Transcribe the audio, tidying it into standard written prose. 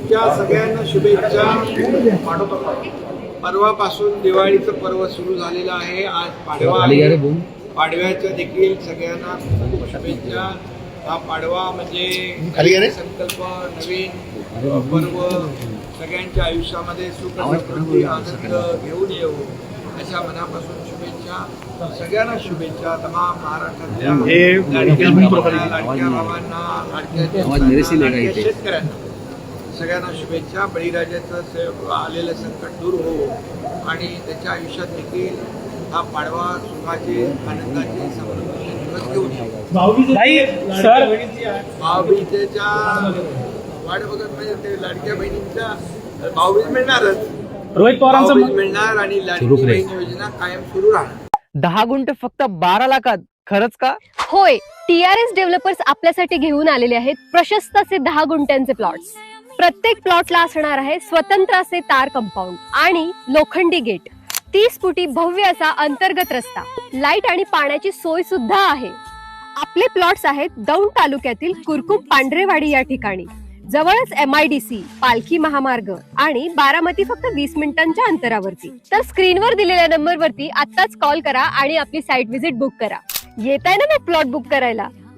तुमच्या सगळ्यांना शुभेच्छा. परवापासून दिवाळीचं पर्व सुरू झालेलं आहे. आज पाडवा आहे. पाडव्याच्या देखील सगळ्यांना खूप शुभेच्छा. हा पाडवा म्हणजे संकल्प, नवीन पर्व सगळ्यांच्या आयुष्यामध्ये सुख समृद्धी आनंद घेऊन येऊ अशा मनापासून शुभेच्छा. सगळ्यांना शुभेच्छा. तमाम महाराष्ट्रातल्या लाडक्या भावांना, लाडक्या शेतकऱ्यांना सगळ्यांना शुभेच्छा. बळीराजाचं आलेलं संकट दूर हो आणि त्याच्या आयुष्यात देखील हा पाडवा सुखाचे, आनंदाचे, समृद्धीचे दिवस घेऊन येऊ. भाऊबीजेच्या वाढ बघत म्हणजे ते लाडक्या बहिणींच्या भाऊबीज मिळणारच. रोहित पवारांचा मिळणार आणि लाडकी बहीण योजना कायम सुरू राहणार. 10 गुंठ फक्त 12 लाखात, खरंच का? होय, TRS डेव्हलपर्स आपल्यासाठी घेऊन आलेले आहेत प्रशस्त असे 10 गुंठ्यांचे प्लॉट्स. प्रत्येक प्लॉटला असणार आहे स्वतंत्र असे तार कंपाऊंड आणि लोखंडी गेट, 30 फुटी भव्य असा अंतर्गत रस्ता, लाईट आणि पाण्याची सोय सुद्धा आहे. आपले प्लॉट्स आहेत दौंड तालुक्यातील कुरकुम पांढरेवाडी या ठिकाणी. जवळच MIDC, पालखी महामार्ग आणि बारामती फक्त 20 मिनिटांच्या अंतरावरती. तर स्क्रीनवर दिलेल्या नंबरवरती आत्ताच कॉल करा आणि आपली साईट व्हिजिट बुक करा. येताय ना मग प्लॉट बुक करायला.